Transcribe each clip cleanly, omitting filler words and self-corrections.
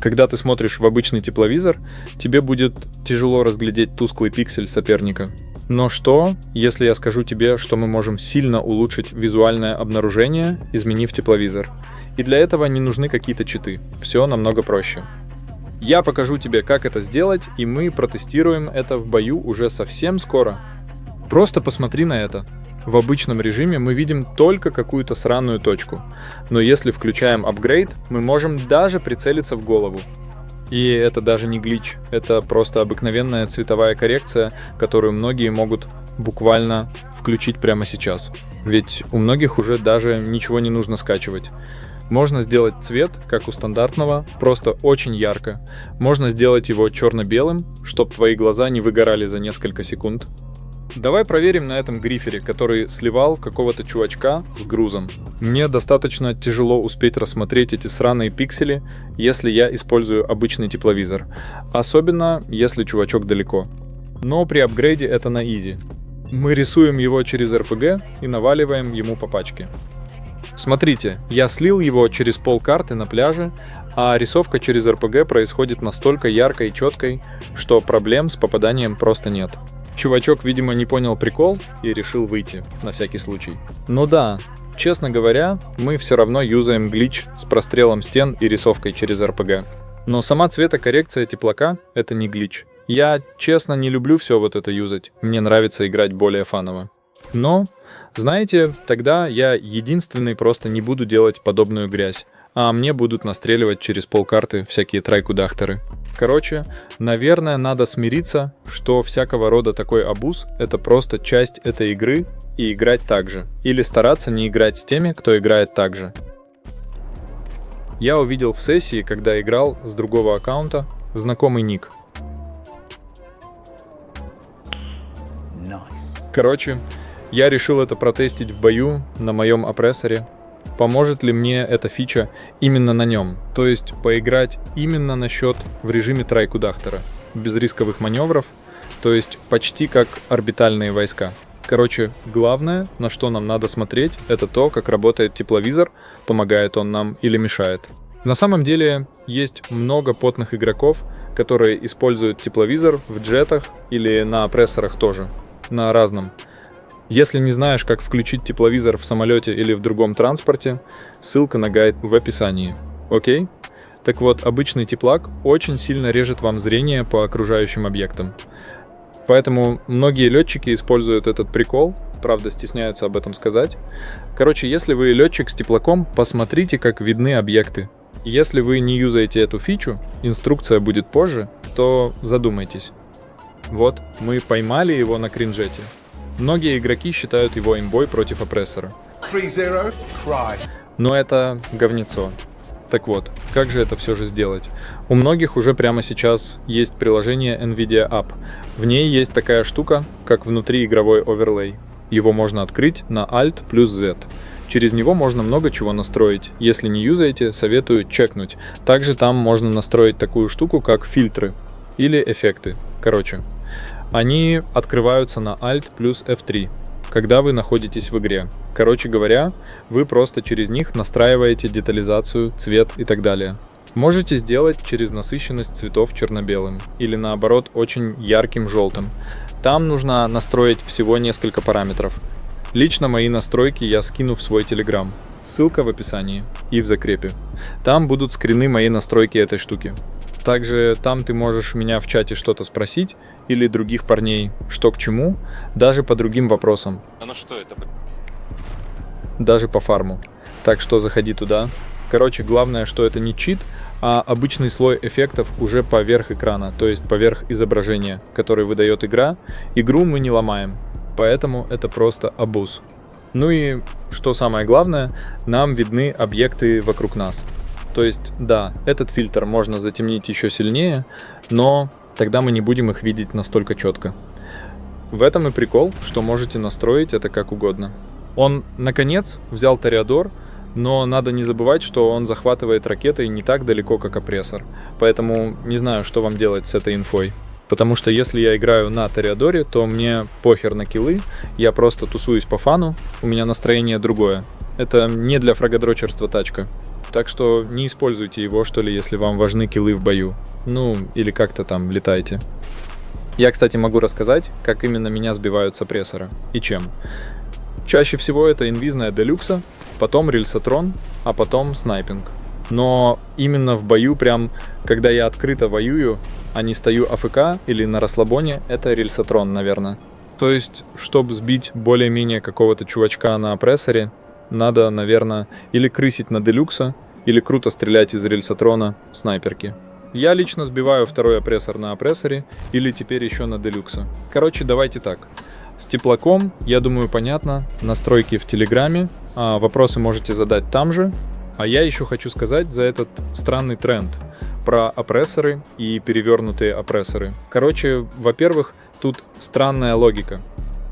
Когда ты смотришь в обычный тепловизор, тебе будет тяжело разглядеть тусклый пиксель соперника. Но что, если я скажу тебе, что мы можем сильно улучшить визуальное обнаружение, изменив тепловизор? И для этого не нужны какие-то читы. Все намного проще. Я покажу тебе, как это сделать, и мы протестируем это в бою уже совсем скоро. Просто посмотри на это. В обычном режиме мы видим только какую-то сраную точку. Но если включаем апгрейд, мы можем даже прицелиться в голову. И это даже не глич, это просто обыкновенная цветовая коррекция, которую многие могут буквально включить прямо сейчас. Ведь у многих уже даже ничего не нужно скачивать. Можно сделать цвет, как у стандартного, просто очень ярко. Можно сделать его черно-белым, чтобы твои глаза не выгорали за несколько секунд. Давай проверим на этом грифере, который сливал какого-то чувачка с грузом. Мне достаточно тяжело успеть рассмотреть эти сраные пиксели, если я использую обычный тепловизор. Особенно, если чувачок далеко. Но при апгрейде это на изи. Мы рисуем его через RPG и наваливаем ему по пачке. Смотрите, я слил его через полкарты на пляже, а рисовка через RPG происходит настолько яркой и четкой, что проблем с попаданием просто нет. Чувачок, видимо, не понял прикол и решил выйти, на всякий случай. Ну да, честно говоря, мы все равно юзаем глич с прострелом стен и рисовкой через RPG. Но сама цветокоррекция теплака — это не глич. Я, честно, не люблю все вот это юзать, мне нравится играть более фаново. Но, знаете, тогда я единственный просто не буду делать подобную грязь, а мне будут настреливать через полкарты всякие трайкудахтеры. Короче, наверное, надо смириться, что всякого рода такой абуз — это просто часть этой игры, и играть так же. Или стараться не играть с теми, кто играет так же. Я увидел в сессии, когда играл с другого аккаунта, знакомый ник. Короче, я решил это протестить в бою на моем опрессоре. Поможет ли мне эта фича именно на нем? То есть поиграть именно на счет в режиме трайкудахтера, без рисковых маневров, то есть почти как орбитальные войска. Короче, главное, на что нам надо смотреть, это то, как работает тепловизор, помогает он нам или мешает. На самом деле есть много потных игроков, которые используют тепловизор в джетах или на опрессорах тоже, на разном. Если не знаешь, как включить тепловизор в самолете или в другом транспорте, ссылка на гайд в описании. Окей? Так вот, обычный теплак очень сильно режет вам зрение по окружающим объектам. Поэтому многие летчики используют этот прикол, правда стесняются об этом сказать. Короче, если вы летчик с теплаком, посмотрите, как видны объекты. Если вы не юзаете эту фичу, инструкция будет позже, то задумайтесь. Вот, мы поймали его на кринжете. Многие игроки считают его имбой против опрессора. 3-0, cry. Но это говнецо. Так вот, как же это все же сделать? У многих уже прямо сейчас есть приложение NVIDIA App. В ней есть такая штука, как внутриигровой оверлей. Его можно открыть на Alt плюс Z. Через него можно много чего настроить. Если не юзаете, советую чекнуть. Также там можно настроить такую штуку, как фильтры или эффекты. Короче, они открываются на Alt плюс F3, когда вы находитесь в игре. Короче говоря, вы просто через них настраиваете детализацию, цвет и так далее. Можете сделать через насыщенность цветов черно-белым или наоборот очень ярким желтым. Там нужно настроить всего несколько параметров. Лично мои настройки я скину в свой Telegram. Ссылка в описании и в закрепе. Там будут скрины моей настройки этой штуки. Также там ты можешь меня в чате что-то спросить или других парней, что к чему, даже по другим вопросам. А ну что это? Даже по фарму. Так что заходи туда. Короче, главное, что это не чит, а обычный слой эффектов уже поверх экрана, то есть поверх изображения, который выдает игра. Игру мы не ломаем, поэтому это просто абуз. Ну и, что самое главное, нам видны объекты вокруг нас. То есть, да, этот фильтр можно затемнить еще сильнее, но тогда мы не будем их видеть настолько четко. В этом и прикол, что можете настроить это как угодно. Он, наконец, взял Тореадор, но надо не забывать, что он захватывает ракетой не так далеко, как опрессор. Поэтому не знаю, что вам делать с этой инфой. Потому что если я играю на Тореадоре, то мне похер на киллы, я просто тусуюсь по фану, у меня настроение другое. Это не для фрагодрочерства тачка. Так что не используйте его, что ли, если вам важны киллы в бою. Ну, или как-то там летайте. Я, кстати, могу рассказать, как именно меня сбивают сопрессоры и чем. Чаще всего это инвизная делюкса, потом рельсотрон, а потом снайпинг. Но именно в бою, прям когда я открыто воюю, а не стою АФК или на расслабоне, это рельсотрон, наверное. То есть, чтобы сбить более-менее какого-то чувачка на опрессоре, надо, наверное, или крысить на делюкса, или круто стрелять из рельсотрона снайперки. Я лично сбиваю второй опрессор на опрессоре, или теперь еще на делюкса. Короче, давайте так. С теплаком, я думаю, понятно, настройки в Телеграме, вопросы можете задать там же. А я еще хочу сказать за этот странный тренд про опрессоры и перевернутые опрессоры. Короче, во-первых, тут странная логика.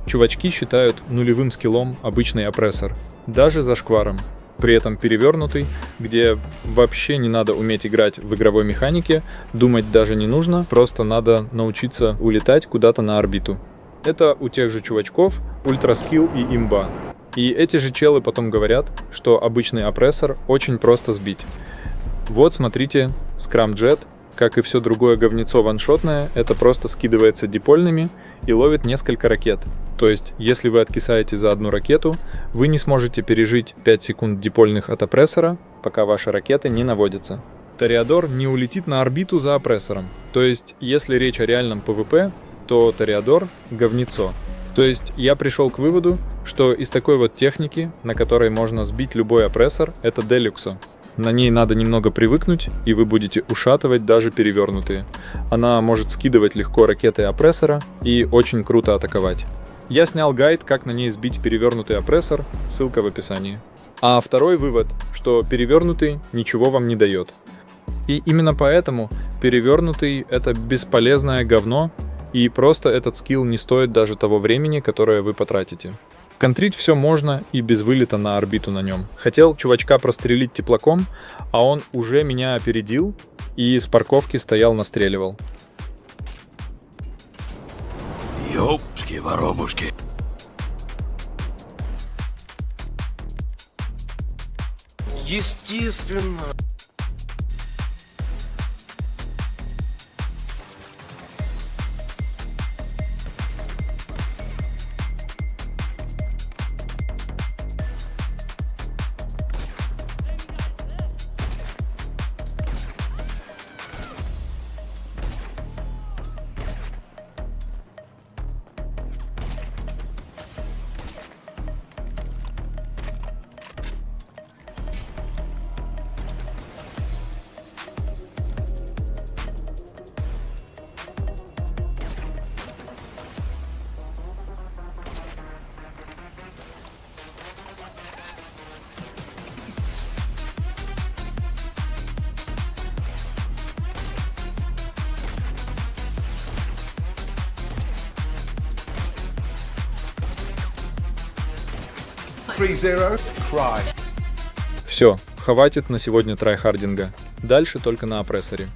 Чувачки считают нулевым скиллом обычный опрессор, даже за шкваром. При этом перевернутый, где вообще не надо уметь играть в игровой механике, думать даже не нужно, просто надо научиться улетать куда-то на орбиту. Это у тех же чувачков ультраскилл и имба. И эти же челы потом говорят, что обычный опрессор очень просто сбить. Вот смотрите, скрамджет, как и все другое говнецо ваншотное, это просто скидывается дипольными и ловит несколько ракет. То есть, если вы откисаете за одну ракету, вы не сможете пережить 5 секунд дипольных от опрессора, пока ваши ракеты не наводятся. Тореадор не улетит на орбиту за опрессором. То есть, если речь о реальном ПВП, то Тореадор — говнецо. То есть я пришел к выводу, что из такой вот техники, на которой можно сбить любой опрессор, это делюкса. На ней надо немного привыкнуть, и вы будете ушатывать даже перевернутые. Она может скидывать легко ракеты опрессора и очень круто атаковать. Я снял гайд, как на ней сбить перевернутый опрессор, ссылка в описании. А второй вывод, что перевернутый ничего вам не дает. И именно поэтому перевернутый — это бесполезное говно, и просто этот скилл не стоит даже того времени, которое вы потратите. Контрить все можно и без вылета на орбиту на нем. Хотел чувачка прострелить теплаком, а он уже меня опередил и с парковки стоял настреливал. Ёпшки-воробушки. Естественно. Free-Zero, cry. Все, хватит на сегодня трайхардинга. Дальше только на опрессоре.